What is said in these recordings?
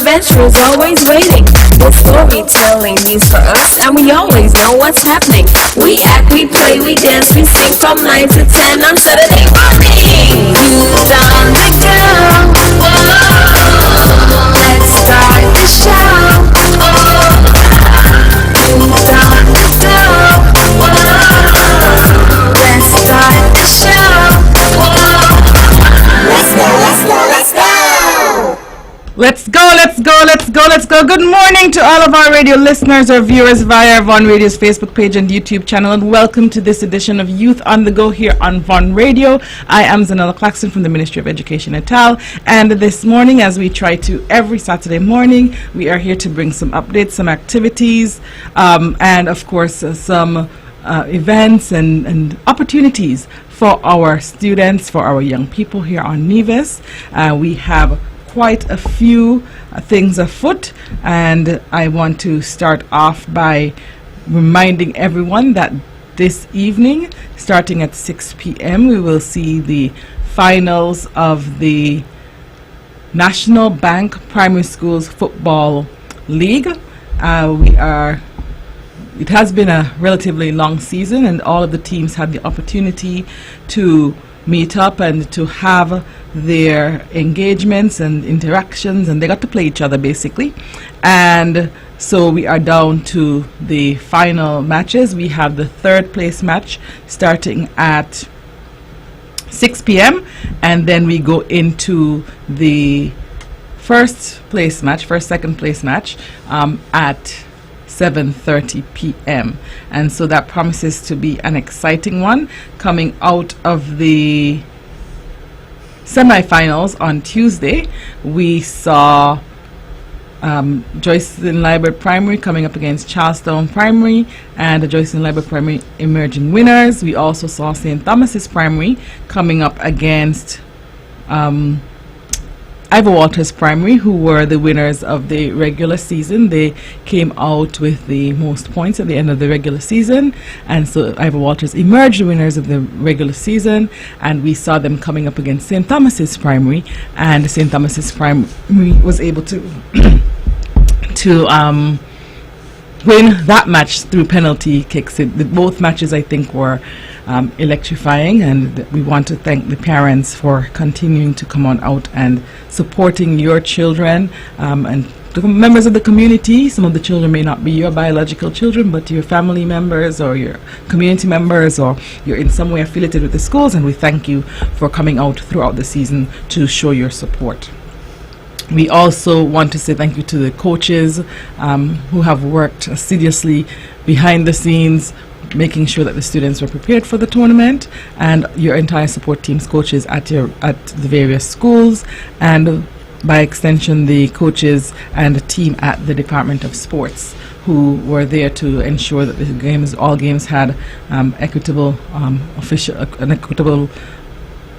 adventure is always waiting. The storytelling means for us, and we always know what's happening. We act, we play, we dance, we sing from 9 to 10 on Saturday morning. Youth on the go. Whoa, let's start the show. Youth on the go. Whoa, let's start the show. Let's go, let's go, let's go. Let's go, let's go, let's go, let's go. Good morning to all of our radio listeners or viewers via Von Radio's Facebook page and YouTube channel, and welcome to this edition of Youth on the Go here on Von Radio. I am Zahanela Claxton from the Ministry of Education et al. And this morning, as we try to every Saturday morning, we are here to bring some updates, some activities, and of course some events and opportunities for our students, for our young people here on Nevis. We have quite a few things afoot, and I want to start off by reminding everyone that this evening, starting at 6 p.m., we will see the finals of the National Bank Primary Schools Football League. It has been a relatively long season, and all of the teams had the opportunity to meet up and to have their engagements and interactions, and they got to play each other basically. And so we are down to the final matches. We have the third place match starting at 6 p.m. and then we go into the second place match at 7:30 p.m. and so that promises to be an exciting one. Coming out of the semi-finals on Tuesday, we saw Joycelyn Library Primary coming up against Charlestown Primary, and the Joycelyn Library Primary emerging winners. We also saw St. Thomas's Primary coming up against Ivor Walters Primary, who were the winners of the regular season. They came out with the most points at the end of the regular season, and so Ivor Walters emerged the winners of the regular season, and we saw them coming up against St. Thomas's Primary, and St. Thomas's Primary was able to win that match through penalty kicks. Both matches, I think, were electrifying, and we want to thank the parents for continuing to come on out and supporting your children and the members of the community. Some of the children may not be your biological children, but your family members or your community members, or you're in some way affiliated with the schools, and we thank you for coming out throughout the season to show your support. We also want to say thank you to the coaches who have worked assiduously behind the scenes, making sure that the students were prepared for the tournament, and your entire support team's coaches at the various schools, and by extension the coaches and the team at the Department of Sports, who were there to ensure that all games had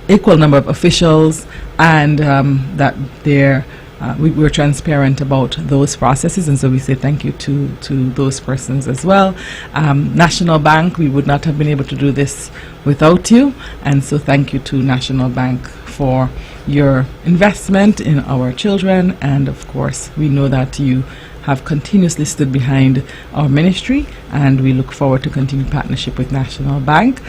equal number of officials, and that we were transparent about those processes, and so we say thank you to those persons as well. National Bank, we would not have been able to do this without you, and so thank you to National Bank for your investment in our children, and of course we know that you have continuously stood behind our ministry, and we look forward to continued partnership with National Bank.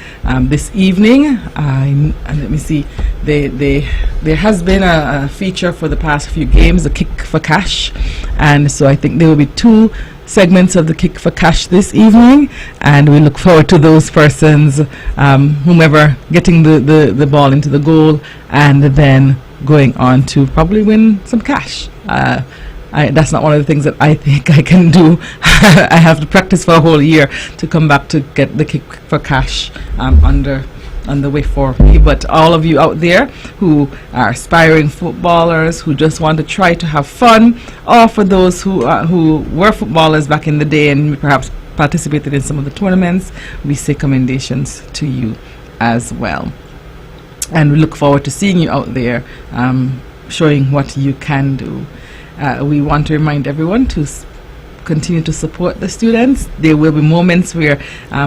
This evening, and let me see, there has been a feature for the past few games, the Kick for Cash, and so I think there will be 2 segments of the Kick for Cash this evening, and we look forward to those persons, whomever getting the ball into the goal and then going on to probably win some cash. That's not one of the things that I think I can do. I have to practice for a whole year to come back to get the Kick for Cash on the way for me. But all of you out there who are aspiring footballers, who just want to try to have fun, or for those who were footballers back in the day and perhaps participated in some of the tournaments, we say commendations to you as well. And we look forward to seeing you out there showing what you can do. We want to remind everyone to continue to support the students. There will be moments where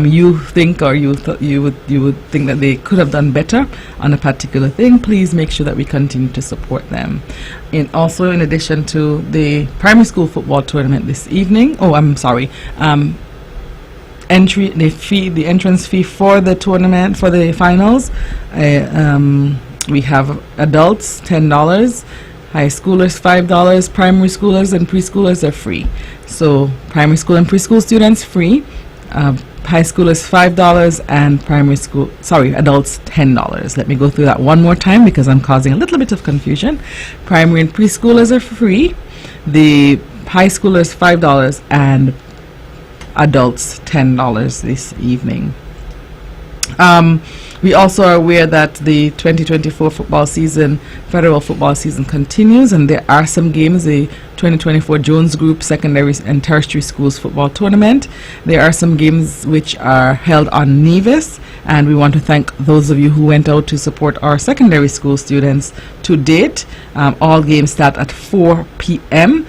you think or you would think that they could have done better on a particular thing. Please make sure that we continue to support them. Also, in addition to the primary school football tournament this evening, the entrance fee for the tournament, for the finals, we have adults $10, high schoolers $5, primary schoolers and preschoolers are free. So primary school and preschool students free, high schoolers $5, and adults $10. Let me go through that one more time because I'm causing a little bit of confusion. Primary and preschoolers are free, the high schoolers $5, and adults $10 this evening. We also are aware that the 2024 federal football season continues, and there are some games. The 2024 Jones Group Secondary and Tertiary Schools Football Tournament. There are some games which are held on Nevis, and we want to thank those of you who went out to support our secondary school students to date. All games start at 4 p.m.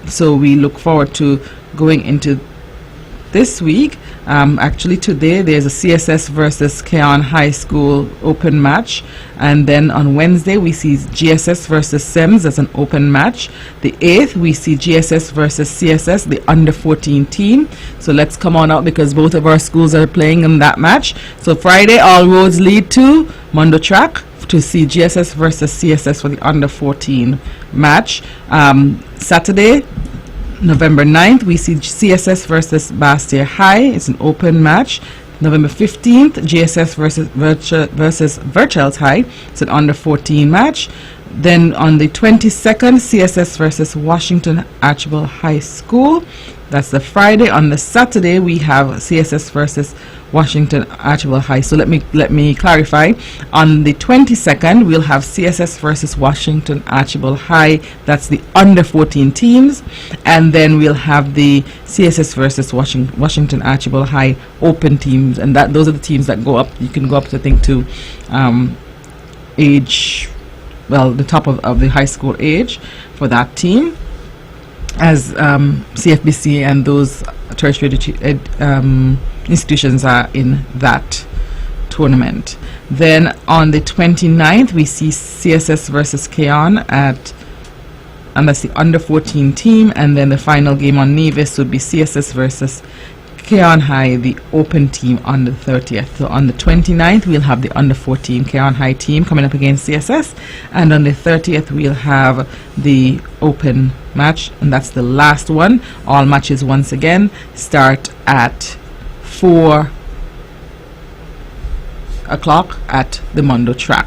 So we look forward to going into this week. Actually today there's a CSS versus Keon High School open match, and then on Wednesday we see GSS versus SEMS as an open match. The 8th we see GSS versus CSS, the under 14 team. So let's come on out because both of our schools are playing in that match. So Friday all roads lead to Mondo Track to see GSS versus CSS for the under 14 match. Saturday November 9th, we see CSS versus Bastia High. It's an open match. November 15th, GSS versus Virchels High. It's an under 14 match. Then on the 22nd, CSS versus Washington Archibald High School. That's the Friday. On the Saturday, we have CSS versus Washington Archibald High. So let me clarify. On the 22nd, we'll have CSS versus Washington Archibald High. That's the under 14 teams, and then we'll have the CSS versus Washington Archibald High open teams, and those are the teams that go up. You can go up to I think to the top of the high school age for that team, as CFBC and those tertiary institutions are in that tournament. Then on the 29th, we see CSS versus Keon and that's the under 14 team, and then the final game on Nevis would be CSS versus Keon High, the open team, on the 30th. So on the 29th, we'll have the under 14 Keon High team coming up against CSS, and on the 30th, we'll have the open match, and that's the last one. All matches once again start at 4 o'clock at the Mondo Track.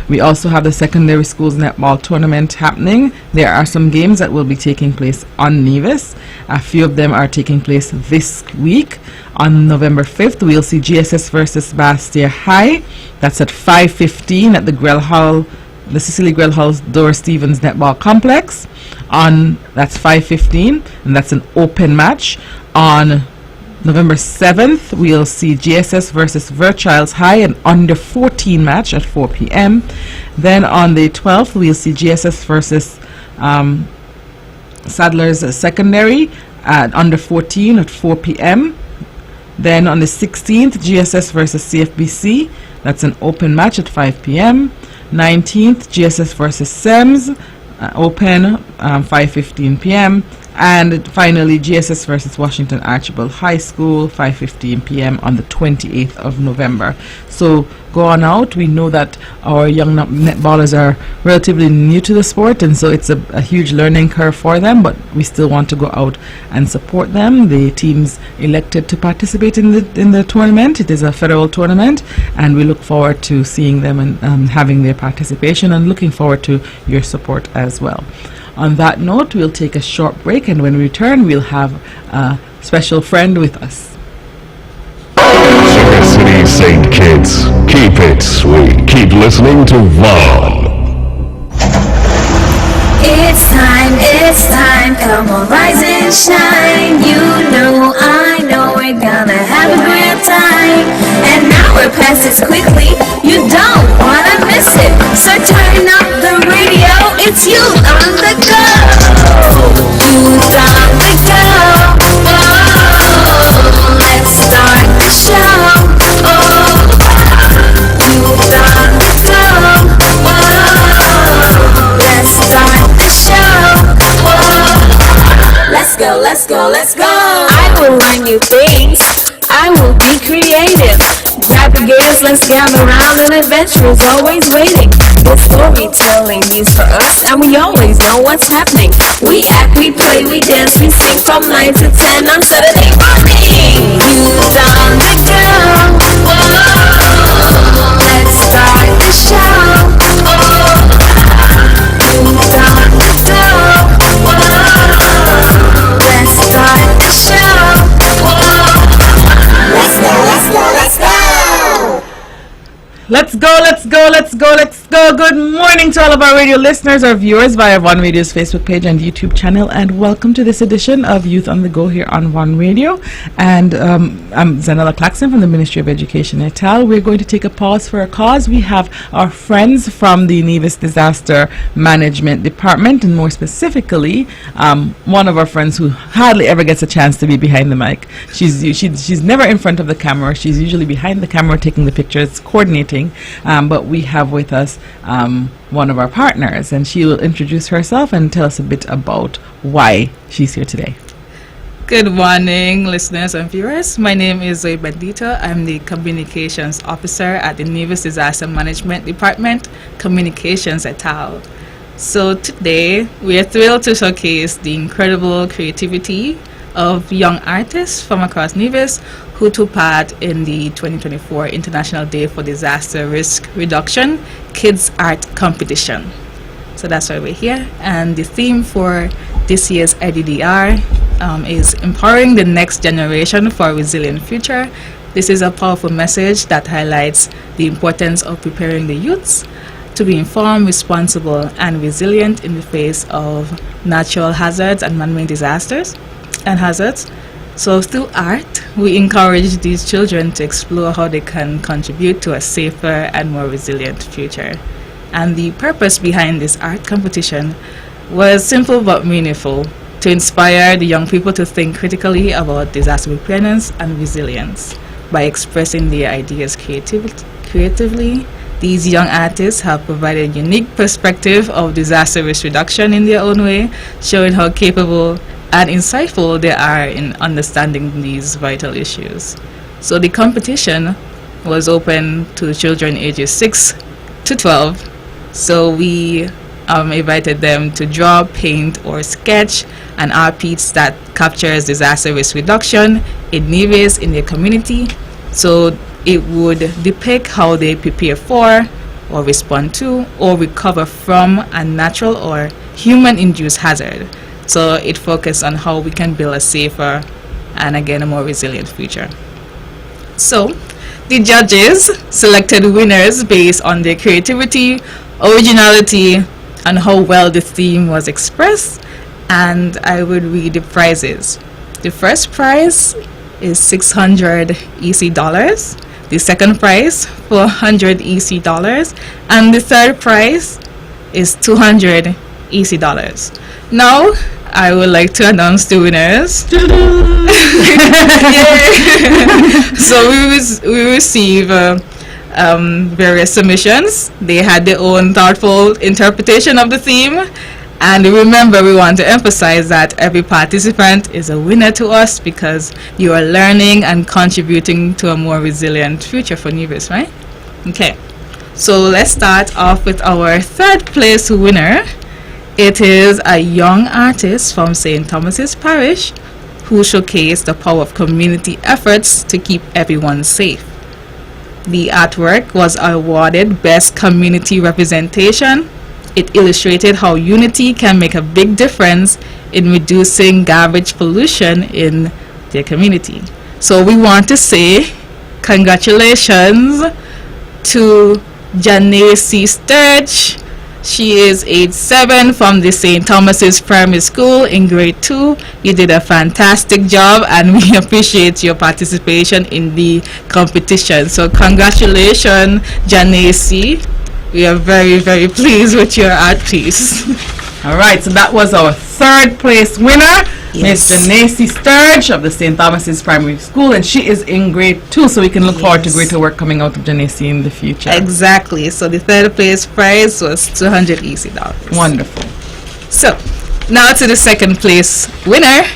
We also have the secondary schools netball tournament happening. There are some games that will be taking place on Nevis. A few of them are taking place this week. On November 5th, we'll see GSS versus Bastia High. That's at 5:15 at the Cecily Grell Dora Stevens Netball Complex. That's 5:15, and that's an open match. On November 7th, we'll see GSS versus Virchels High, an under 14 match at 4 p.m. Then on the 12th, we'll see GSS versus Sadler's Secondary at under 14 at 4 p.m. Then on the 16th, GSS versus CFBC. That's an open match at 5 p.m. 19th, GSS versus SEMS, open 5:15 p.m. And finally, GSS versus Washington Archibald High School, 5:15 p.m. on the 28th of November. So go on out. We know that our young netballers are relatively new to the sport, and so it's a huge learning curve for them, but we still want to go out and support them. The teams elected to participate in the tournament. It is a federal tournament, and we look forward to seeing them and having their participation, and looking forward to your support as well. On that note, we'll take a short break, and when we return, we'll have a special friend with us. Sugar City St. Kitts, keep it sweet. Keep listening to Vaughn. It's time, come on, rise and shine. You know, I know we're gonna have a great time. And now we're past this quickly, you don't wanna miss it. So turn up the radio, it's you on the go. Who's on the go? go, let's go, let's go. I will learn new things. I will be creative. Grab the gears, let's gather around. An adventure is always waiting. Good storytelling means for us, and we always know what's happening. We act, we play, we dance, we sing from 9 to 10 on Saturday morning. Youth on the go. Whoa. Let's start the show. Youth on the go. Whoa. Let's start the show. Let's go, let's go, let's go. Let's go, let's go, let's go, let's go. Good morning to all of our radio listeners, our viewers via One Radio's Facebook page and YouTube channel, and welcome to this edition of Youth on the Go here on One Radio. And I'm Zahanela Claxton from the Ministry of Education et al. We're going to take a pause for a cause. We have our friends from the Nevis Disaster Management Department, and more specifically, one of our friends who hardly ever gets a chance to be behind the mic. She's never in front of the camera. She's usually behind the camera taking the pictures, coordinating. But we have with us one of our partners, and she will introduce herself and tell us a bit about why she's here today. Good morning, listeners and viewers. My name is Zoe Bandito. I'm the Communications Officer at the Nevis Disaster Management Department, Communications et al. So today, we are thrilled to showcase the incredible creativity of young artists from across Nevis who took part in the 2024 International Day for Disaster Risk Reduction Kids Art Competition. So that's why we're here. And the theme for this year's IDDR is Empowering the Next Generation for a Resilient Future. This is a powerful message that highlights the importance of preparing the youths to be informed, responsible, and resilient in the face of natural hazards and man-made disasters and hazards. So through art, we encourage these children to explore how they can contribute to a safer and more resilient future. And the purpose behind this art competition was simple but meaningful: to inspire the young people to think critically about disaster preparedness and resilience. By expressing their ideas creatively, these young artists have provided a unique perspective of disaster risk reduction in their own way, showing how capable and insightful they are in understanding these vital issues. So the competition was open to children ages 6 to 12. So we invited them to draw, paint, or sketch an art piece that captures disaster risk reduction in Nevis in their community. So it would depict how they prepare for, or respond to, or recover from a natural or human-induced hazard. So it focused on how we can build a safer and, again, a more resilient future. So the judges selected winners based on their creativity, originality, and how well the theme was expressed. And I would read the prizes. The first prize is $600 EC dollars. The second prize, $400 EC dollars. And the third prize is $200 EC dollars. Now, I would like to announce the winners. So we receive various submissions. They had their own thoughtful interpretation of the theme. And remember, we want to emphasize that every participant is a winner to us because you are learning and contributing to a more resilient future for Nevis, right? Okay. So let's start off with our third place winner. It is a young artist from St. Thomas's Parish who showcased the power of community efforts to keep everyone safe. The artwork was awarded Best Community Representation. It illustrated how unity can make a big difference in reducing garbage pollution in their community. So we want to say congratulations to Janae Sturge. She is age 7 from the St. Thomas's Primary School in grade 2. You did a fantastic job and we appreciate your participation in the competition. So congratulations, Janae. We are very, very pleased with your art piece. All right, so that was our third place winner, Miss Janae Sturge of the St. Thomas's Primary School, and she is in grade 2, so we can look forward to greater work coming out of Janae in the future. Exactly. So the third place prize was $200 EC dollars. Wonderful. So now to the second place winner.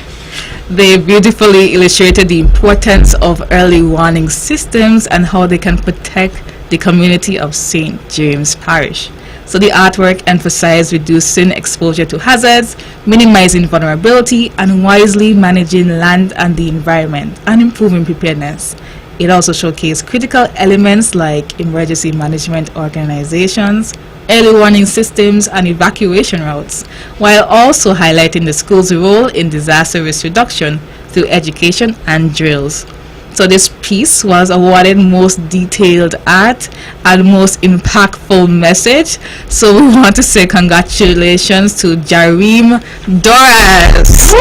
They beautifully illustrated the importance of early warning systems and how they can protect the community of St. James Parish. So the artwork emphasized reducing exposure to hazards, minimizing vulnerability, and wisely managing land and the environment, and improving preparedness. It also showcased critical elements like emergency management organizations, early warning systems, and evacuation routes, while also highlighting the school's role in disaster risk reduction through education and drills. So this piece was awarded most detailed art and most impactful message. So we want to say congratulations to Jareem Doras.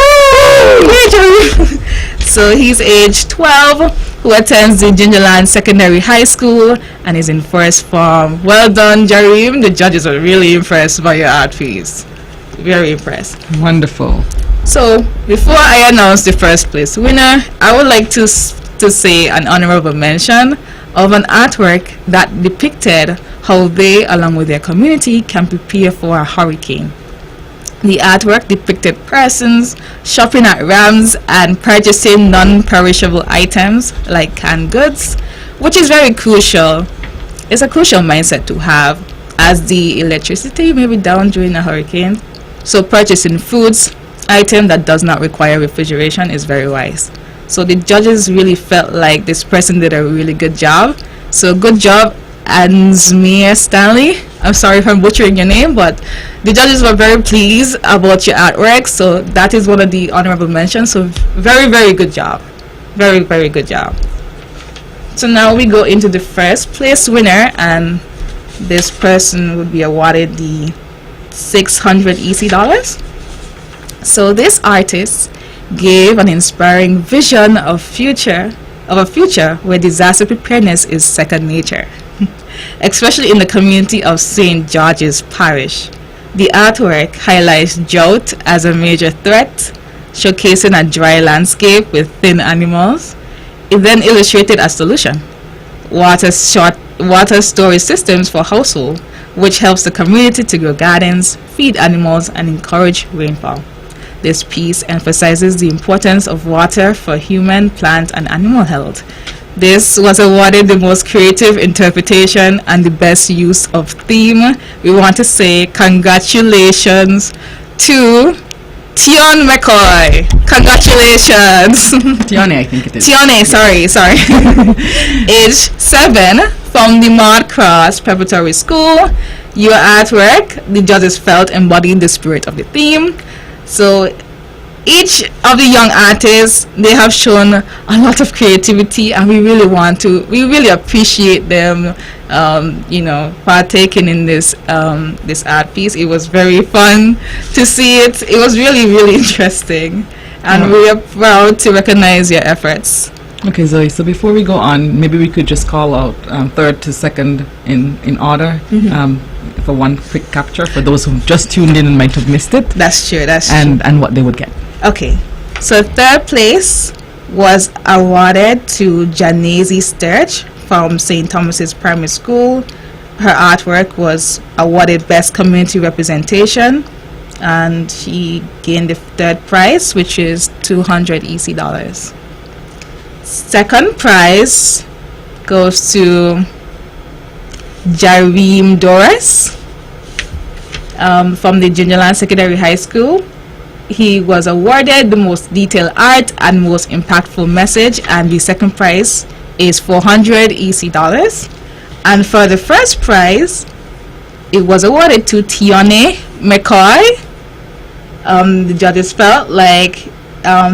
Yay, Jareem. So he's age 12, who attends the Gingerland Secondary High School and is in first form. Well done, Jareem. The judges are really impressed by your art piece. Very impressed. Wonderful. So before I announce the first place winner, I would like to say an honorable mention of an artwork that depicted how they, along with their community, can prepare for a hurricane. The artwork depicted persons shopping at Rams and purchasing non-perishable items like canned goods, which is very crucial. It's a crucial mindset to have, as the electricity may be down during a hurricane. So purchasing foods, item that does not require refrigeration, is very wise. So the judges really felt like this person did a really good job. So good job, Ansmere Stanley. I'm sorry if I'm butchering your name, but the judges were very pleased about your artwork. So that is one of the honorable mentions. So very, very good job. Very, very good job. So now we go into the first place winner, and this person would be awarded the 600 EC dollars. So this artist gave an inspiring vision of a future where disaster preparedness is second nature, especially in the community of St. George's Parish. The artwork highlights drought as a major threat, showcasing a dry landscape with thin animals. It then illustrated a solution: water storage systems for household, which helps the community to grow gardens, feed animals, and encourage rainfall. This piece emphasizes the importance of water for human, plant, and animal health. This was awarded the most creative interpretation and the best use of theme. We want to say congratulations to Tion McCoy. Congratulations. Tione, I think it is. Tione, sorry. Age 7, from the Maude Cross Preparatory School. Your artwork, the judges felt, embodied the spirit of the theme. So each of the young artists, they have shown a lot of creativity, and we really appreciate them partaking in this art piece. It was very fun to see it. It was really, really interesting, and we are proud to recognize your efforts. Okay, Zoe, so before we go on, maybe we could just call out third to second in order. For one quick capture for those who just tuned in and might have missed it. That's true. And what they would get. Okay, so third place was awarded to Janesi Sturge from St. Thomas's Primary School. Her artwork was awarded Best Community Representation, and she gained the third prize, which is 200 EC dollars. Second prize goes to Jareem Doras from the Gingerland Secondary High School. He was awarded the most detailed art and most impactful message, and the second prize is 400 EC dollars. And for the first prize, it was awarded to Tione McCoy. The judges felt like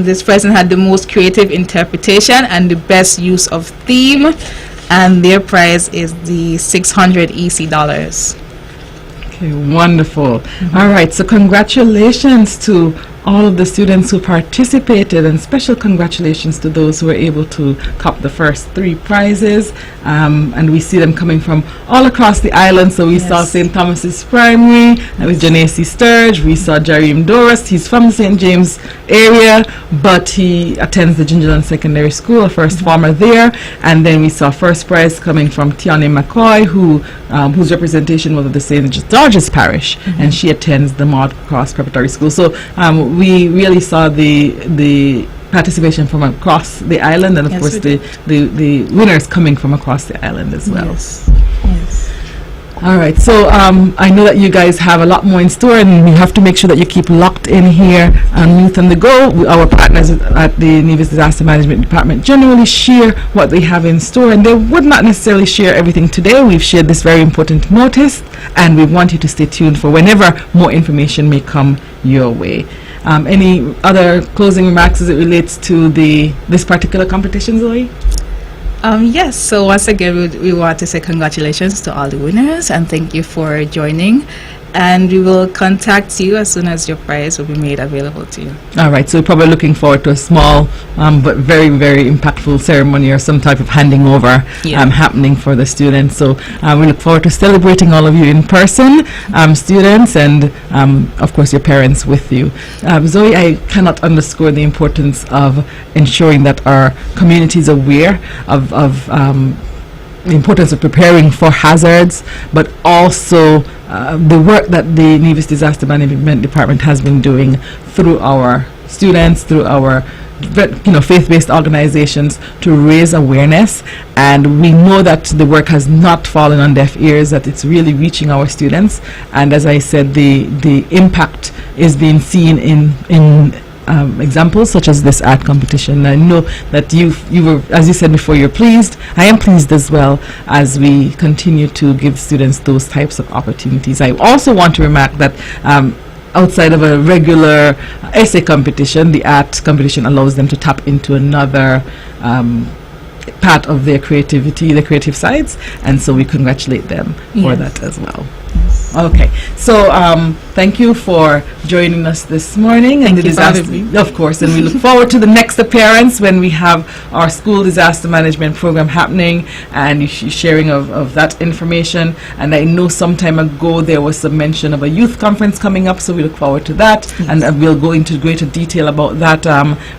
this person had the most creative interpretation and the best use of theme, and their prize is the 600 EC dollars. Okay, wonderful. All right, so congratulations to all of the students who participated, and special congratulations to those who were able to cop the first 3 prizes. And we see them coming from all across the island. So we saw St. Thomas's Primary with Janesi Sturge. We saw Jareem Doras. He's from the St. James area, but he attends the Gingerland Secondary School, a first former there. And then we saw first prize coming from Tione McCoy, whose representation was of the St. George's Parish, and she attends the Maude Cross Preparatory School. So we really saw the participation from across the island, and of Yes, course we the winners coming from across the island as well. Yes. Yes. All right, so I know that you guys have a lot more in store, and we have to make sure that you keep locked in here on Youth on the Go. Our partners at the Nevis Disaster Management Department generally share what they have in store, and they would not necessarily share everything today. We've shared this very important notice, and we want you to stay tuned for whenever more information may come your way. Any other closing remarks as it relates to this particular competition, Zoe? Yes, so once again, we want to say congratulations to all the winners and thank you for joining. And we will contact you as soon as your prize will be made available to you. All right, so we're probably looking forward to a small but very, very impactful ceremony or some type of handing over happening for the students. So we look forward to celebrating all of you in person, students, and of course your parents with you. Zoe, I cannot underscore the importance of ensuring that our community is aware of the importance of preparing for hazards, but also the work that the Nevis Disaster Management Department has been doing through our students, through our faith-based organizations to raise awareness. And we know that the work has not fallen on deaf ears, that it's really reaching our students. And as I said, the impact is being seen in examples such as this art competition. I know that you were, as you said before, you're pleased. I am pleased as well as we continue to give students those types of opportunities. I also want to remark that outside of a regular essay competition, the art competition allows them to tap into another part of their creativity, their creative sides, and so we congratulate them for that as well. Okay, so thank you for joining us this morning. Thank and you for having me. Of course, and we look forward to the next appearance when we have our school disaster management program happening and sharing of that information. And I know some time ago there was some mention of a youth conference coming up, so we look forward to that. Yes. And we'll go into greater detail about that,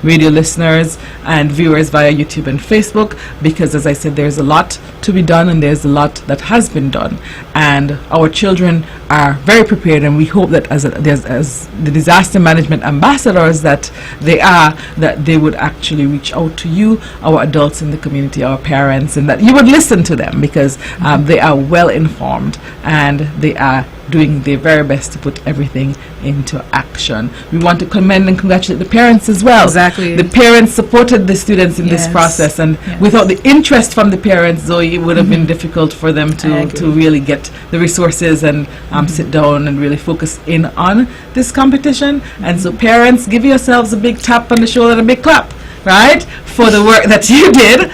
radio listeners and viewers via YouTube and Facebook, because as I said, there's a lot to be done and there's a lot that has been done. And our children are very prepared, and we hope that as the disaster management ambassadors that they are, that they would actually reach out to you, our adults in the community, our parents, and that you would listen to them, because they are well informed and they are doing their very best to put everything into action. We want to commend and congratulate the parents as well. Exactly. The parents supported the students in this process, and without the interest from the parents, Zoe, it would have been difficult for them to really get the resources and sit down and really focus in on this competition. And so parents, give yourselves a big tap on the shoulder and a big clap, right, for the work that you did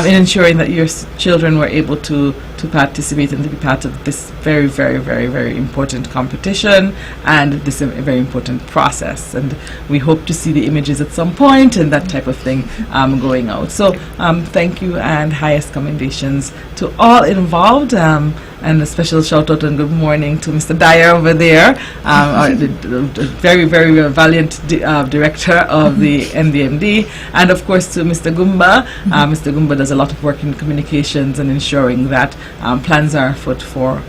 in ensuring that your children were able to participate and to be part of this very, very, very, very important competition and this very important process. And we hope to see the images at some point and that type of thing going out. So thank you and highest commendations to all involved. And a special shout out and good morning to Mr. Dyer over there, the very, very valiant director of the NDMD, and of course to Mr. Gumba. Mr. Gumba does a lot of work in communications and ensuring that plans are afoot for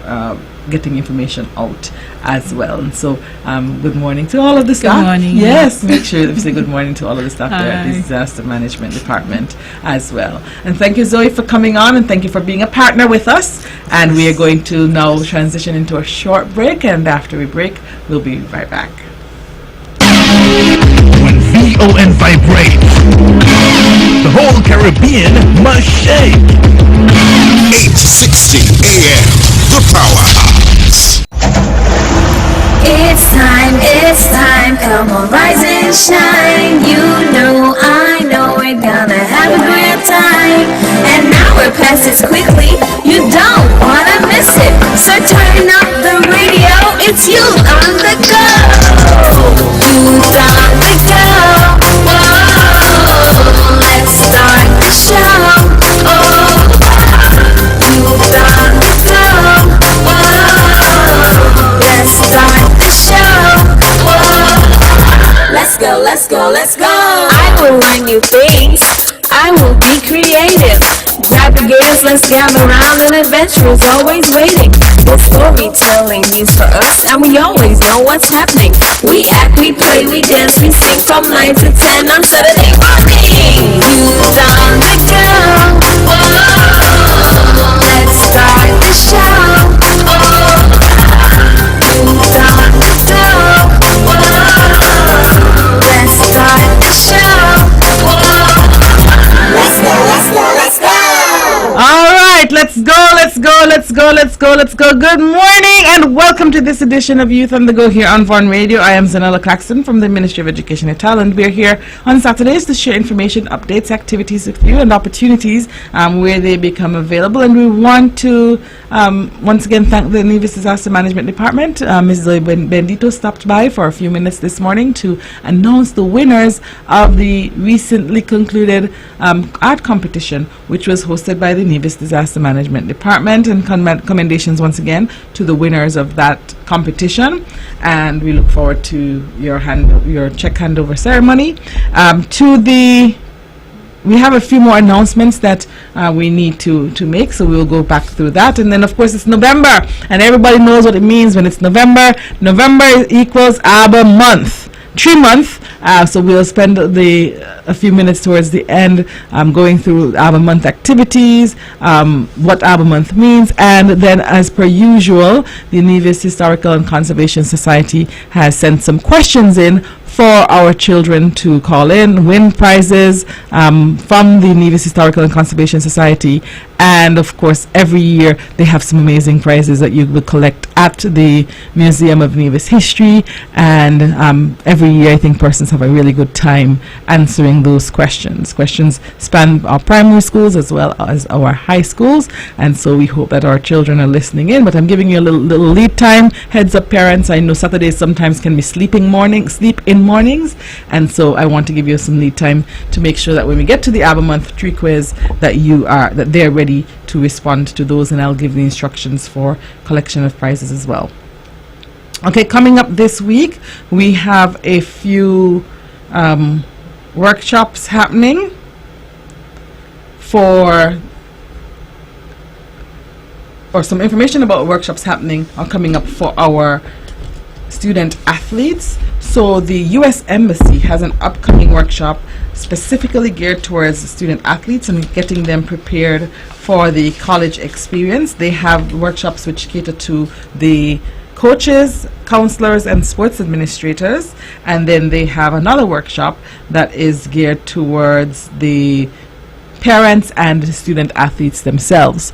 getting information out as well. And so good morning to all of the staff. Good morning. Yes, make sure that we say good morning to all of the staff there at the Disaster Management Department as well. And thank you, Zoe, for coming on, and thank you for being a partner with us. And we are going to now transition into a short break, and after we break, we'll be right back. When VON vibrates, the whole Caribbean must shake. 8:60 a.m. The Powerhouse. It's time, come on, rise and shine. You know, I know we're gonna have a great time. And now it passes quickly, you don't wanna miss it. So turn up the radio, it's you on the go. You on the go, whoa, let's start the show. Oh, you on the go, whoa, let's start the show. Whoa, let's go. I will learn new things, I will be creative, Grab the gears, let's gather round, an adventure is always waiting. The storytelling means for us, and we always know what's happening. We act, we play, we dance, we sing from 9 to 10 on Saturday morning. You done the girl, whoa, let's start the show. You done the girl, whoa, let's start the show. Let's go. All right, let's go. Good morning and welcome to this edition of Youth on the Go here on Vaughan Radio. I am Zahanela Claxton from the Ministry of Education and Talent. We're here on Saturdays to share information, updates, activities with you and opportunities where they become available. And we want to once again thank the Nevis Disaster Management Department. Ms. Zoe Bendito stopped by for a few minutes this morning to announce the winners of the recently concluded art competition, which was hosted by the Nevis Disaster Management Department, and commendations once again to the winners of that competition. And we look forward to your check handover ceremony. We have a few more announcements that we need to make, so we'll go back through that. And then of course it's November, and everybody knows what it means when it's November. November equals ABBA month, 3 months. So we'll spend a few minutes towards the end going through ABBA month activities, what ABBA month means, and then as per usual, the Nevis Historical and Conservation Society has sent some questions in for our children to call in, win prizes from the Nevis Historical and Conservation Society. And of course, every year they have some amazing prizes that you will collect at the Museum of Nevis History. And every year, I think persons have a really good time answering those questions. Questions span our primary schools as well as our high schools. And so we hope that our children are listening in. But I'm giving you a little lead time. Heads up, parents. I know Saturdays sometimes can be sleep in mornings. And so I want to give you some lead time to make sure that when we get to the ABBA month 3 quiz that they're ready to respond to those, and I'll give the instructions for collection of prizes as well. Okay, coming up this week we have a few workshops happening or some information about workshops happening or coming up for our student athletes. So the U.S. Embassy has an upcoming workshop specifically geared towards student athletes and getting them prepared for the college experience. They have workshops which cater to the coaches, counselors, and sports administrators. And then they have another workshop that is geared towards the parents and student athletes themselves.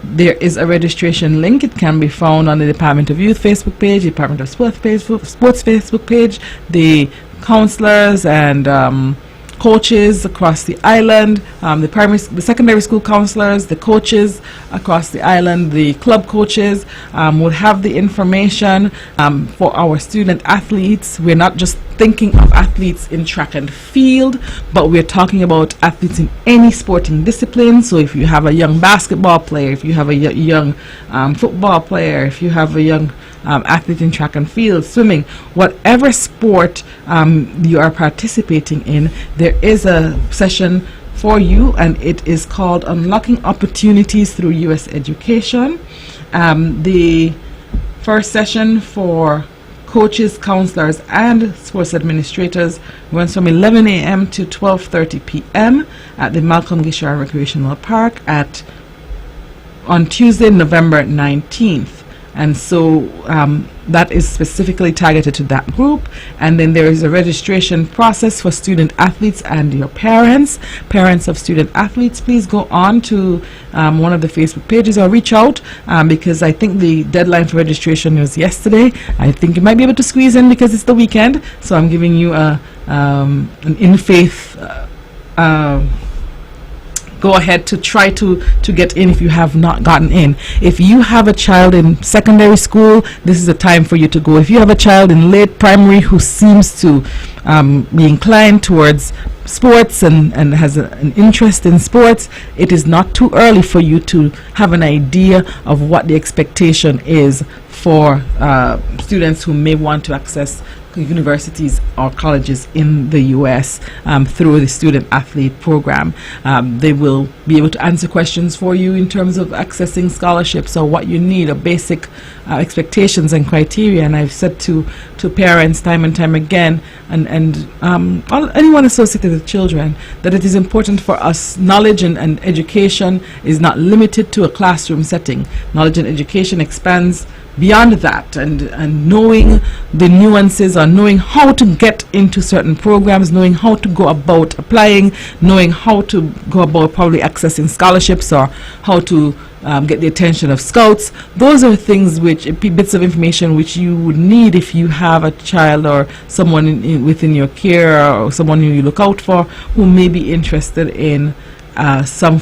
There is a registration link. It can be found on the Department of Youth Facebook page, Department of Sports Facebook page, the counselors and coaches across the island, the secondary school counselors, the coaches across the island, the club coaches will have the information for our student athletes. We're not just thinking of athletes in track and field, but we're talking about athletes in any sporting discipline. So if you have a young basketball player, if you have a young football player, if you have a young athlete in track and field, swimming, whatever sport you are participating in, there is a session for you, and it is called Unlocking Opportunities Through U.S. Education. The first session for coaches, counselors, and sports administrators runs from 11 a.m. to 12:30 p.m. at the Malcolm Gishar Recreational Park on Tuesday, November 19th. And so that is specifically targeted to that group. And then there is a registration process for student athletes and your parents of student athletes. Please go on to one of the Facebook pages or reach out because I think the deadline for registration was yesterday. I think you might be able to squeeze in because it's the weekend. So I'm giving you an in-faith go ahead to try to get in if you have not gotten in. If you have a child in secondary school, this is the time for you to go. If you have a child in late primary who seems to be inclined towards sports and has an interest in sports, it is not too early for you to have an idea of what the expectation is for students who may want to access universities or colleges in the U.S. Through the student athlete program. They will be able to answer questions for you in terms of accessing scholarships or what you need, or basic expectations and criteria. And I've said to parents time and time again, and anyone associated with children, that it is important for us. Knowledge and education is not limited to a classroom setting. Knowledge and education expands beyond that, and knowing the nuances, or knowing how to get into certain programs, knowing how to go about applying, knowing how to go about probably accessing scholarships, or how to get the attention of scouts. Those are things which, bits of information which you would need if you have a child or someone within your care, or someone who you look out for, who may be interested in any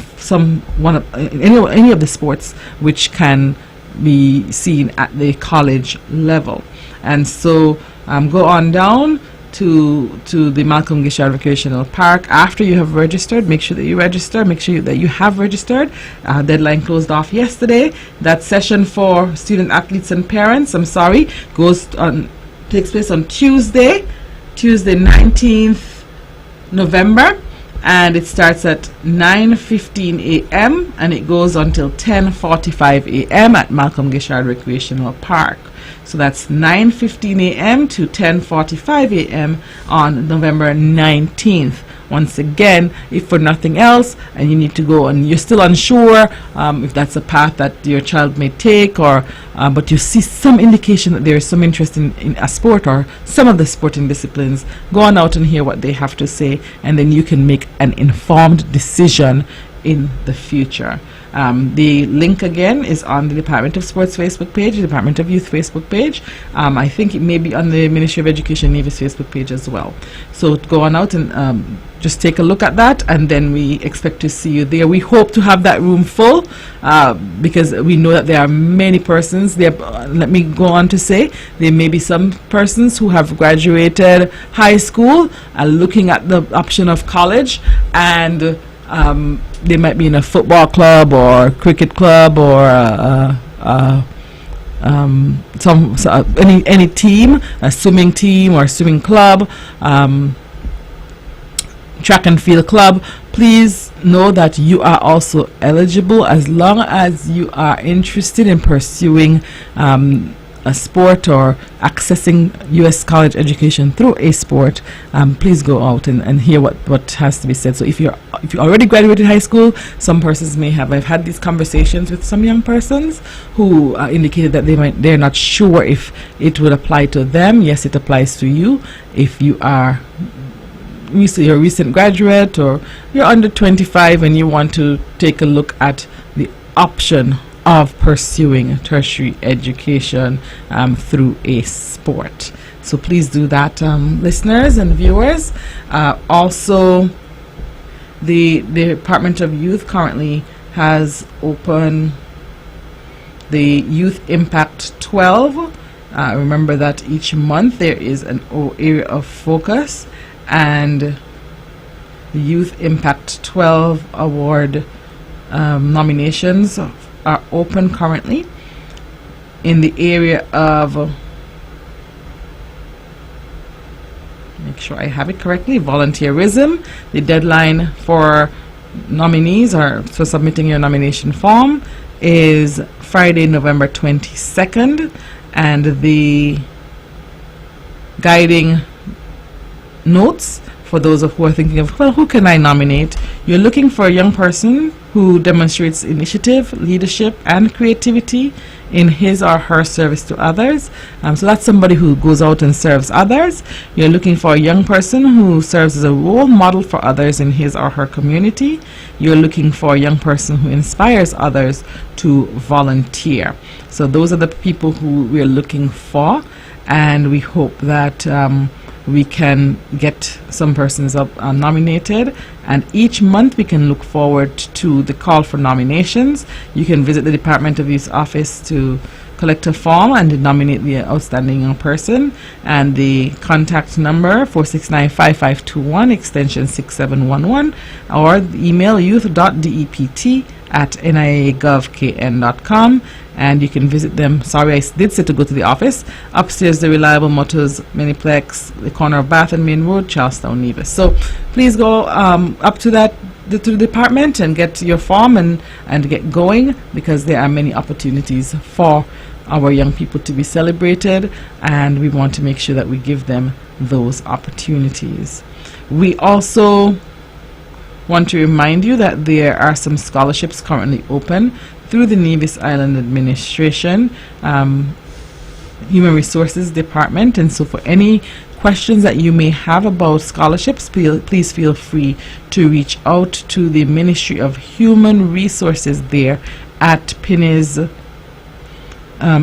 of the sports which can be seen at the college level. And so go on down to the Malcolm Gishard Recreational Park. After you have registered, make sure that you register, make sure that you have registered. Deadline closed off yesterday. That session for student athletes and parents, takes place on Tuesday 19th November, and it starts at 9:15 a.m. and it goes until 10:45 a.m. at Malcolm Gishard Recreational Park. So that's 9:15 a.m. to 10:45 a.m. on November 19th. Once again, if for nothing else, and you need to go and you're still unsure if that's a path that your child may take, or but you see some indication that there is some interest in a sport or some of the sporting disciplines, go on out and hear what they have to say, and then you can make an informed decision in the future. The link again is on the Department of Sports Facebook page, the Department of Youth Facebook page. I think it may be on the Ministry of Education Nevis Facebook page as well. So go on out and just take a look at that, and then we expect to see you there. We hope to have that room full because we know that there are many persons there. Let me go on to say there may be some persons who have graduated high school looking at the option of college, and they might be in a football club or cricket club or any team, a swimming team or swimming club, track and field club. Please know that you are also eligible as long as you are interested in pursuing a sport or accessing U.S. college education through a sport. Please go out and hear what has to be said. So if you already graduated high school, some persons may have. I've had these conversations with some young persons who indicated that they're not sure if it would apply to them. Yes, it applies to you if you are you're a recent graduate or you're under 25 and you want to take a look at the option of pursuing tertiary education through a sport. So please do that, listeners and viewers. Also, the Department of Youth currently has open the Youth Impact 12. Remember that each month there is an area of focus, and the Youth Impact 12 Award nominations are open currently in the area of, make sure I have it correctly, volunteerism. The deadline for nominees or for submitting your nomination form is Friday, November 22nd, and the guiding notes for those who are thinking of, well, who can I nominate? You're looking for a young person who demonstrates initiative, leadership, and creativity in his or her service to others. So that's somebody who goes out and serves others. You're looking for a young person who serves as a role model for others in his or her community. You're looking for a young person who inspires others to volunteer. So those are the people who we're looking for, and we hope that we can get some persons up nominated, and each month we can look forward to the call for nominations. You can visit the Department of Youth office to collect a form and nominate the outstanding young person, and the contact number 469-5521 extension 6711, or email youth.dept at niagovkn.com, and you can visit them. Sorry, I did say to go to the office. Upstairs, the Reliable Motors Miniplex, the corner of Bath and Main Road, Charlestown, Nevis. So please go up to the department and get your form and get going, because there are many opportunities for our young people to be celebrated, and we want to make sure that we give them those opportunities. We also want to remind you that there are some scholarships currently open through the Nevis Island Administration Human Resources Department, and so for any questions that you may have about scholarships, please feel free to reach out to the Ministry of Human Resources there at Pinnes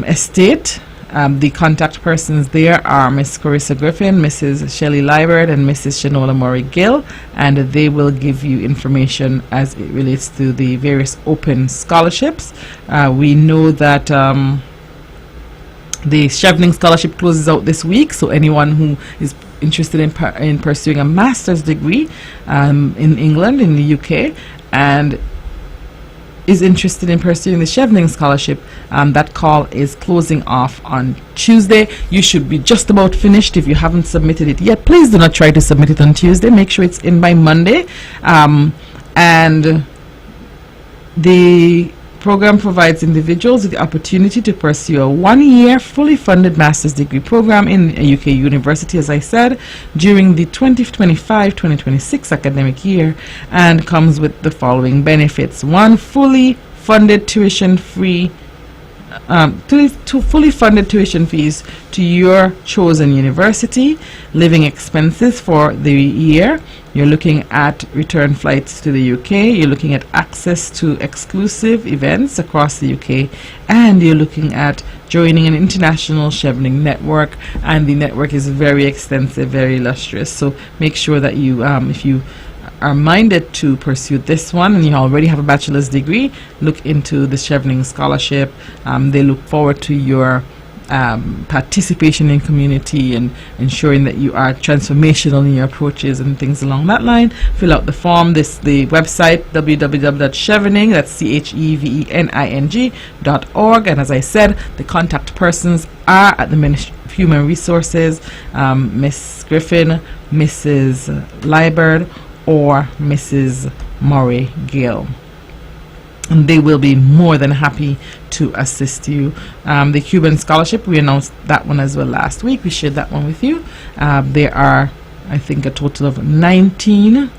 Estate. The contact persons there are Miss Carissa Griffin, Mrs. Shelley Liebert, and Mrs. Shanola Murray Gill, and they will give you information as it relates to the various open scholarships. We know that the Chevening Scholarship closes out this week, so anyone who is interested in pursuing a master's degree in England, in the UK, and is interested in pursuing the Chevening Scholarship, that call is closing off on Tuesday. You should be just about finished. If you haven't submitted it yet, please do not try to submit it on Tuesday. Make sure it's in by Monday. And the program provides individuals with the opportunity to pursue a 1-year fully funded master's degree program in a UK university, as I said, during the 2025-2026 academic year, and comes with the following benefits: 1, fully funded tuition-free fully funded tuition fees to your chosen university, living expenses for the year. You're looking at return flights to the UK, you're looking at access to exclusive events across the UK, and you're looking at joining an international Chevening network, and the network is very extensive, very illustrious. So make sure that you, if you are minded to pursue this one and you already have a bachelor's degree, look into the Chevening Scholarship. They look forward to your participation in community and ensuring that you are transformational in your approaches and things along that line. Fill out the form. The website www.chevening, that's chevening.org, and as I said, the contact persons are at the Ministry of Human Resources, Miss Griffin, Mrs. Liebert, or Mrs. Murray Gill, and they will be more than happy to assist you. The Cuban Scholarship, we announced that one as well last week. We shared that one with you. There are, I think, a total of 19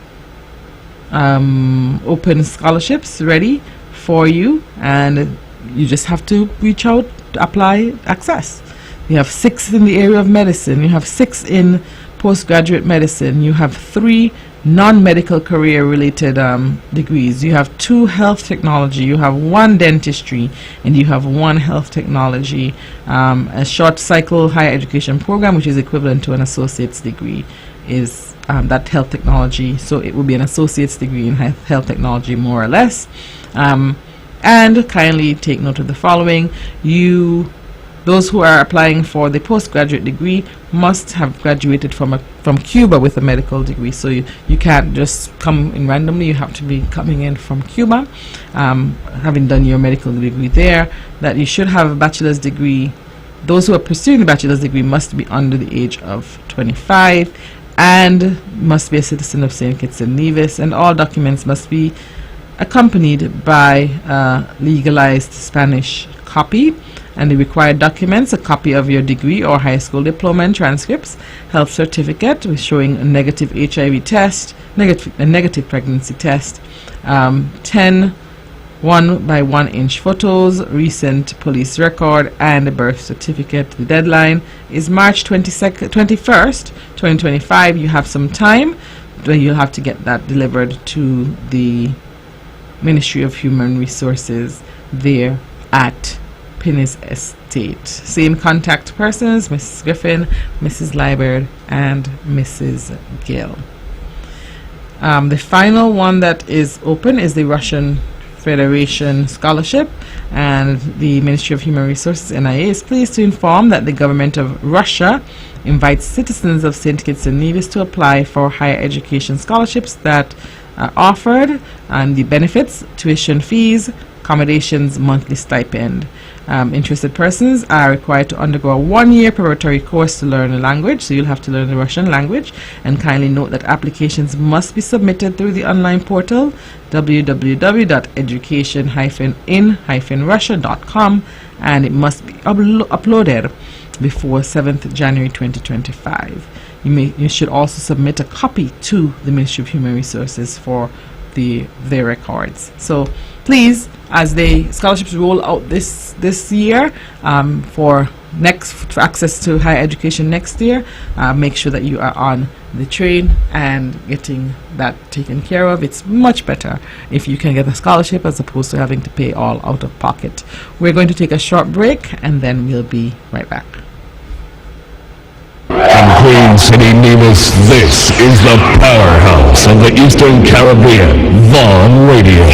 open scholarships ready for you, and you just have to reach out, apply, access. You have 6 in the area of medicine, you have 6 in postgraduate medicine, you have 3 non-medical career related degrees, you have 2 health technology, you have 1 dentistry, and you have 1 health technology. A short cycle higher education program, which is equivalent to an associate's degree, is that health technology. So it will be an associate's degree in health technology, more or less. And kindly take note of the following: those who are applying for the postgraduate degree must have graduated from Cuba with a medical degree. So you can't just come in randomly. You have to be coming in from Cuba, having done your medical degree there. That you should have a bachelor's degree. Those who are pursuing the bachelor's degree must be under the age of 25 and must be a citizen of St. Kitts and Nevis, and all documents must be accompanied by a legalized Spanish copy. And the required documents: a copy of your degree or high school diploma and transcripts, health certificate showing a negative HIV test, a negative pregnancy test, 10 1-by-1-inch photos, recent police record, and a birth certificate. The deadline is March 21st, 2025. You have some time, but you'll have to get that delivered to the Ministry of Human Resources there at Pinnes Estate. Same contact persons: Mrs. Griffin, Mrs. Liebert, and Mrs. Gill. The final one that is open is the Russian Federation Scholarship, and the Ministry of Human Resources, NIA, is pleased to inform that the government of Russia invites citizens of St. Kitts and Nevis to apply for higher education scholarships that are offered, and the benefits: tuition fees, accommodations, monthly stipend. Interested persons are required to undergo a 1-year preparatory course to learn the language, so you'll have to learn the Russian language. And kindly note that applications must be submitted through the online portal www.education-in-russia.com, and it must be uploaded before 7th January 2025. You should also submit a copy to the Ministry of Human Resources for their records. So please, as the scholarships roll out this year for access to higher education next year, make sure that you are on the train and getting that taken care of. It's much better if you can get a scholarship as opposed to having to pay all out of pocket. We're going to take a short break and then we'll be right back. From Queen City, Nevis, this is the powerhouse of the Eastern Caribbean, Vaughn Radio.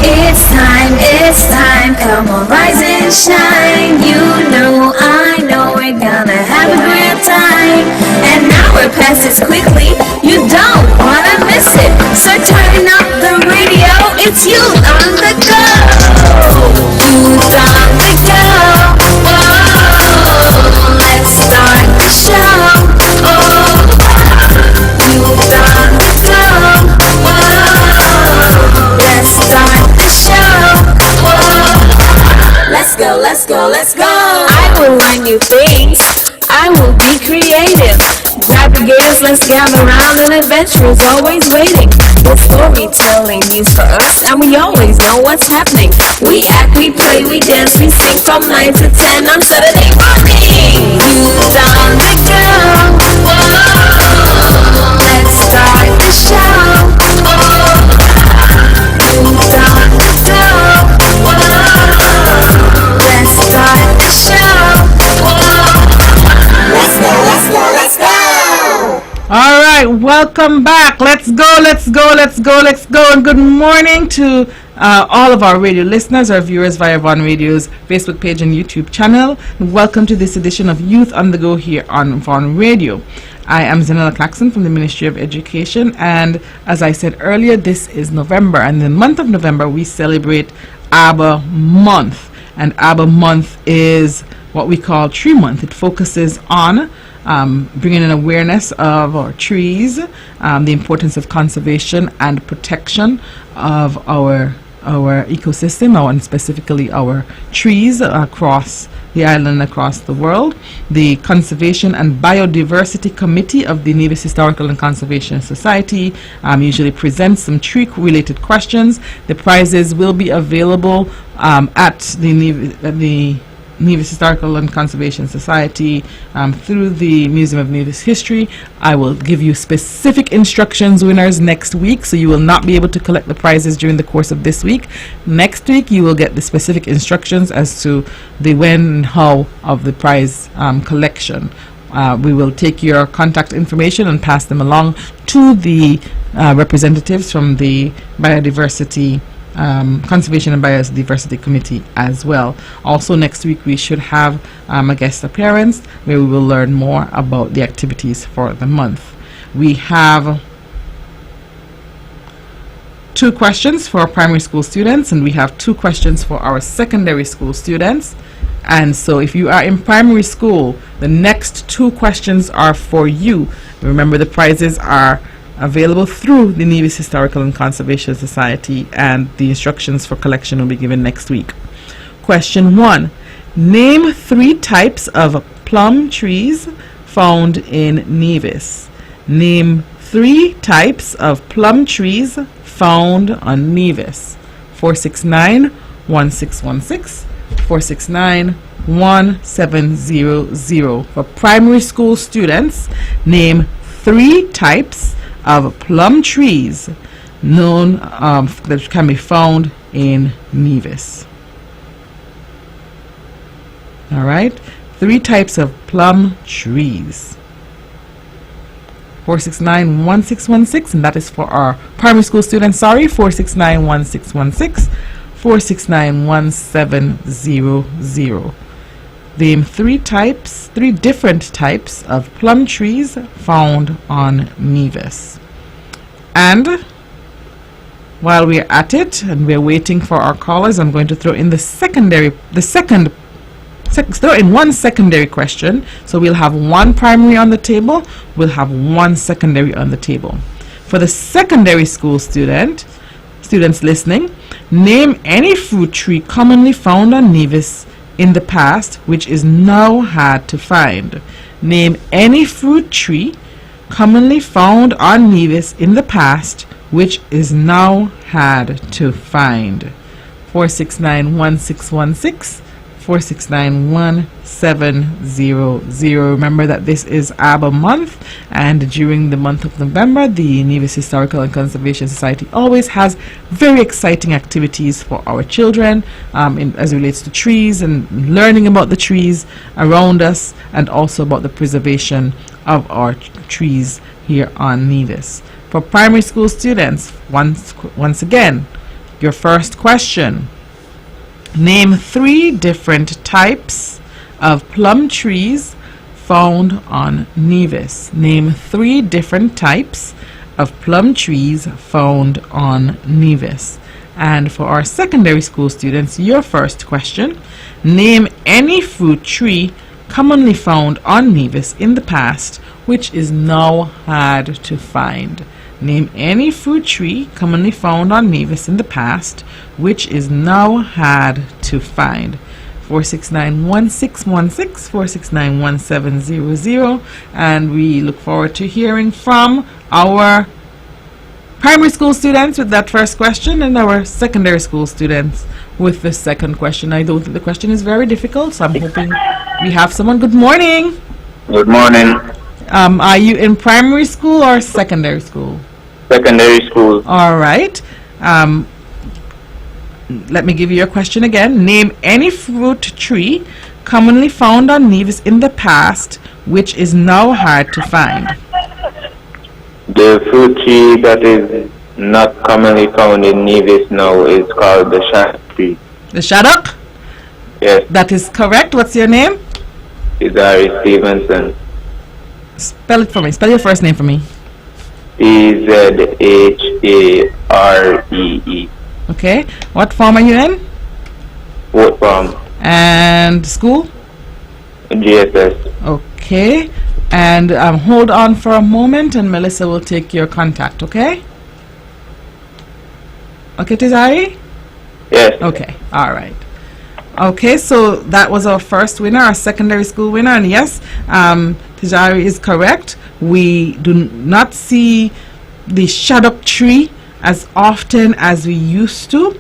It's time, come on, rise and shine. You know, I know we're gonna have a great time. And now we're past it quickly, you don't wanna miss it. So turn up the radio, it's you on the go. You on the go. Whoa, let's start the show. Oh, you on the go. Whoa, let's start the show. Let's go. I will learn new things. I will be creative. Grab the gators, let's gather around. An adventure is always waiting. The storytelling news for us, and we always know what's happening. We act, we play, we dance, we sing from 9 to 10 on Saturday morning. Youth on the go. Whoa, let's start the show. Youth on the go. Let's start the show. Let's go. All right, welcome back. Let's go. And good morning to all of our radio listeners, our viewers via Vaughn Radio's Facebook page and YouTube channel. Welcome to this edition of Youth on the Go here on Vaughn Radio. I am Zahanela Claxton from the Ministry of Education, and as I said earlier, this is November, and in the month of November we celebrate ABBA Month. And ABBA Month is what we call Tree Month. It focuses on bringing an awareness of our trees, the importance of conservation and protection of our ecosystem, and specifically our trees across the island, across the world. The Conservation and Biodiversity Committee of the Nevis Historical and Conservation Society usually presents some tree-related questions. The prizes will be available at the Nevis Historical and Conservation Society through the Museum of Nevis History. I will give you specific instructions, winners, next week, so you will not be able to collect the prizes during the course of this week. Next week you will get the specific instructions as to the when and how of the prize collection. We will take your contact information and pass them along to the representatives from the Biodiversity Conservation and Biodiversity Committee as well. Also next week we should have a guest appearance where we will learn more about the activities for the month. We have 2 questions for primary school students, and we have 2 questions for our secondary school students. And so if you are in primary school, the next 2 questions are for you. Remember, the prizes are available through the Nevis Historical and Conservation Society, and the instructions for collection will be given next week. Question 1. Name 3 types of plum trees found in Nevis. Name 3 types of plum trees found on Nevis. 469-1616, 469-1700. For primary school students, name 3 types of plum trees known that can be found in Nevis. All right, 3 types of plum trees. 469-1616, and that is for our primary school students. 469-1616, 469-1700. Name 3 different types of plum trees found on Nevis. And while we're at it and we're waiting for our callers, I'm going to throw in throw in one secondary question. So we'll have one primary on the table, we'll have one secondary on the table. For the secondary school students listening, name any fruit tree commonly found on Nevis in the past which is now hard to find. Name any fruit tree commonly found on Nevis in the past which is now hard to find. 469-1616, 469-1700. Remember that this is ABBA month, and during the month of November, the Nevis Historical and Conservation Society always has very exciting activities for our children as it relates to trees and learning about the trees around us, and also about the preservation of our trees here on Nevis. For primary school students, once again, your first question. Name 3 different types of plum trees found on Nevis. Name 3 different types of plum trees found on Nevis. And for our secondary school students, your first question. Name any fruit tree commonly found on Nevis in the past which is now hard to find. Name any fruit tree commonly found on Nevis in the past which is now hard to find. 469-1616, 469-1700, and we look forward to hearing from our primary school students with that first question and our secondary school students with the second question. I don't think the question is very difficult, so I'm hoping we have someone. Good morning. Good morning. Are you in primary school or secondary school? Secondary school. All right. Let me give you your question again. Name any fruit tree commonly found on Nevis in the past which is now hard to find. The fruit tree that is not commonly found in Nevis now is called the shaddock tree. The shaddock? Yes. That is correct. What's your name? Izari Stevenson. Spell it for me. Spell your first name for me. Ezharee. Okay. What form are you in? What form? And school? GSS. Okay. And hold on for a moment and Melissa will take your contact, okay? Okay, Tizari? Yes. Okay. All right. Okay, so that was our first winner, our secondary school winner, and yes, Tijari is correct. We do not see the shaddock tree as often as we used to.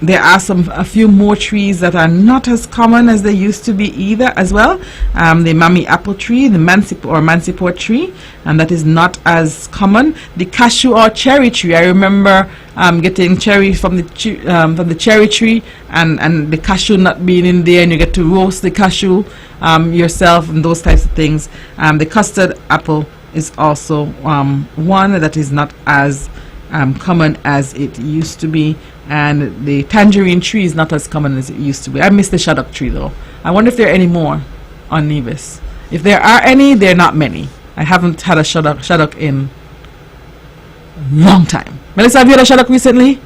There are a few more trees that are not as common as they used to be either as well. The Mammy apple tree, the Mansiport tree, and that is not as common. The cashew or cherry tree, I remember getting cherry from the cherry tree and the cashew not being in there, and you get to roast the cashew yourself and those types of things. The custard apple is also one that is not as common as it used to be, and the tangerine tree is not as common as it used to be. I miss the shaddock tree though. I wonder if there are any more on Nevis. If there are any, there are not many. I haven't had a shaddock in a long time. Melissa, have you had a shaddock recently?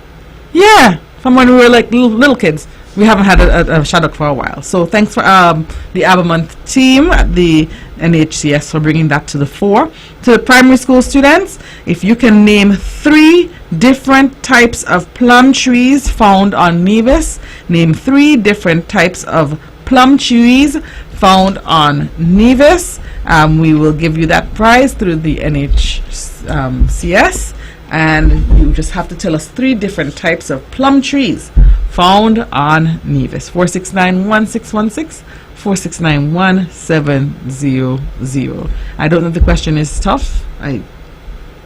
Yeah, from when we were like little kids. We haven't had a shaddock for a while. So thanks for the ABBA month team at the NHCS for bringing that to the fore. To the primary school students, if you can name 3 different types of plum trees found on Nevis, name 3 different types of plum trees found on Nevis. We will give you that prize through the NHCS, and you just have to tell us 3 different types of plum trees found on Nevis. 469-1616, 469-1700. I don't know if the question is tough. I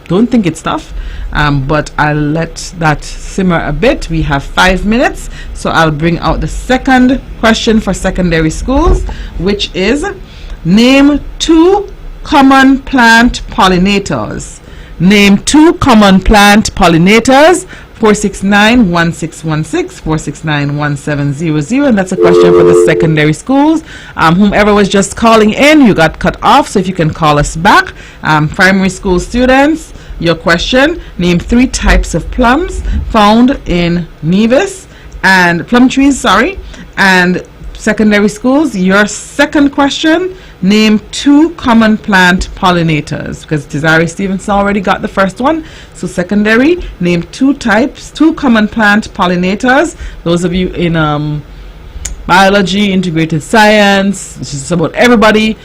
don't think it's tough, but I'll let that simmer a bit. We have 5 minutes, so I'll bring out the second question for secondary schools, which is name 2 common plant pollinators. Name 2 common plant pollinators. 469-1616, 469-1700, and that's a question for the secondary schools. Whomever was just calling in, you got cut off, so if you can call us back. Primary school students, your question. Name 3 types of plums found in Nevis and plum trees, and secondary schools. Your second question, name 2 common plant pollinators, because Desiree Stevenson already got the first one. So secondary, name 2 common plant pollinators. Those of you in biology, integrated science, which is about everybody,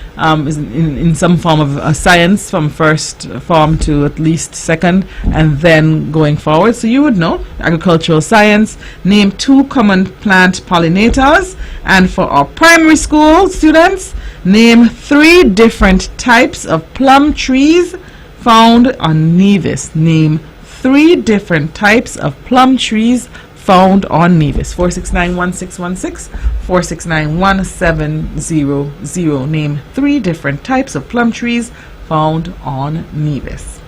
is in some form of a science from first form to at least second, and then going forward. So you would know agricultural science. Name 2 common plant pollinators. And for our primary school students, name 3 different types of plum trees found on Nevis. Name 3 different types of plum trees found on Nevis. 469-1616, 469-1700. Name 3 different types of plum trees found on Nevis.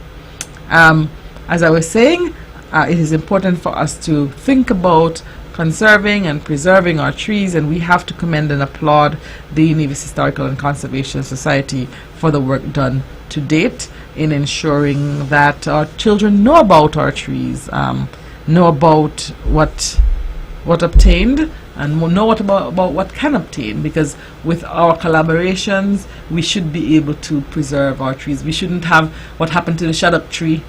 As I was saying, it is important for us to think about conserving and preserving our trees, and we have to commend and applaud the Nevis Historical and Conservation Society for the work done to date in ensuring that our children know about our trees, know about what obtained, and know about what can obtain, because with our collaborations we should be able to preserve our trees. We shouldn't have what happened to the shut-up tree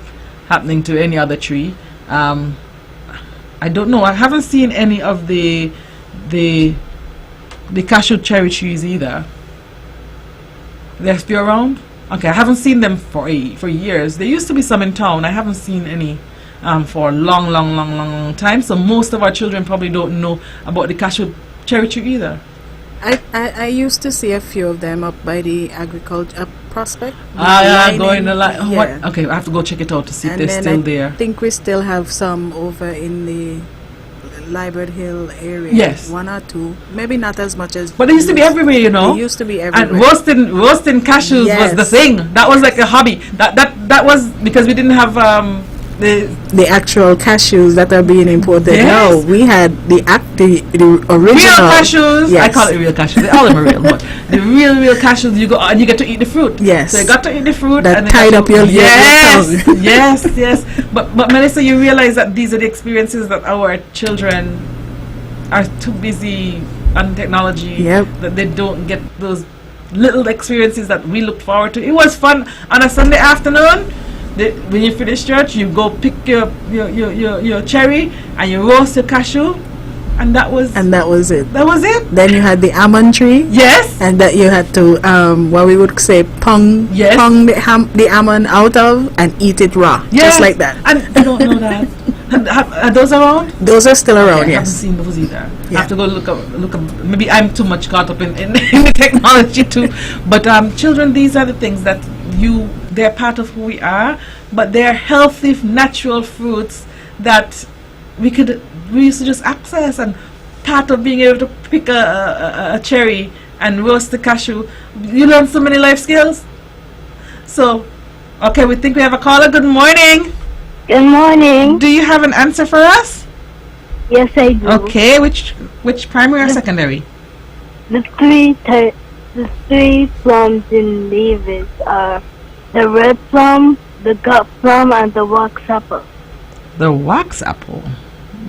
happening to any other tree. I don't know, I haven't seen any of the cashew cherry trees either. They're still around? Okay, I haven't seen them for years. There used to be some in town. I haven't seen any for a long time. So most of our children probably don't know about the cashew cherry tree either. I used to see a few of them up by the agriculture prospect. Going the line. Oh, yeah. Okay, I have to go check it out to see if they're then still there. I think we still have some over in the Library Hill area. Yes. 1 or 2. Maybe not as much as... But they used to be everywhere, you know. They used to be everywhere. And roasting cashews was the thing. That was like a hobby. That was because we didn't have the actual cashews that are being imported. Yes. No, we had the original real cashews. Yes. I call it real cashews. All of them are real, but the real cashews, you go and you get to eat the fruit. Yes. So you got to eat the fruit that and tied up your yes, tongue. yes. But Melissa, you realize that these are the experiences that our children are too busy on technology. Yep. That they don't get those little experiences that we look forward to. It was fun on a Sunday afternoon. When you finish church, you go pick your cherry and you roast your cashew, and that was it. That was it. Then you had the almond tree. Yes. And that you had to what we would say pong the almond out of and eat it raw. Yes. Just like that. And I don't know that. Are those around? Those are still around. Okay, yes. I haven't seen those either. Yeah. I have to go look up. Maybe I'm too much caught up in the technology too. But children, these are the things that they're part of who we are, but they're healthy, natural fruits that we used to just access, and part of being able to pick a cherry and roast the cashew, you learn so many life skills. So, okay, we think we have a caller. Good morning. Good morning. Do you have an answer for us? Yes, I do. Okay, which primary or secondary? The three plums in Nevis are the red plum, the gut plum, and the wax apple. The wax apple.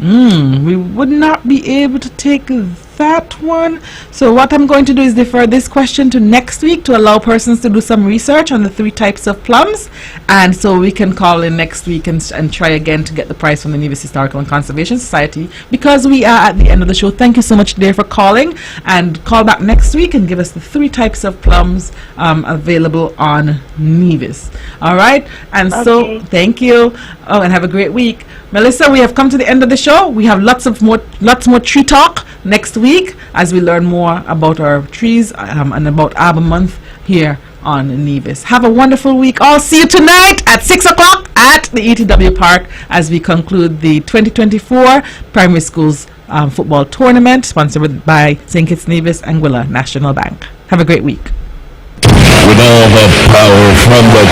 We would not be able to take that one. So what I'm going to do is defer this question to next week to allow persons to do some research on the 3 types of plums, and so we can call in next week and try again to get the prize from the Nevis Historical and Conservation Society, because we are at the end of the show. Thank you so much, dear, for calling, and call back next week and give us the 3 types of plums available on Nevis. All right, and so thank you. Oh, and have a great week. Melissa, we have come to the end of the show. We have lots more tree talk next week as we learn more about our trees and about Arbor Month here on Nevis. Have a wonderful week. I'll see you tonight at 6 o'clock at the ETW Park as we conclude the 2024 Primary Schools Football Tournament, sponsored by St. Kitts Nevis Anguilla National Bank. Have a great week. With all the power from the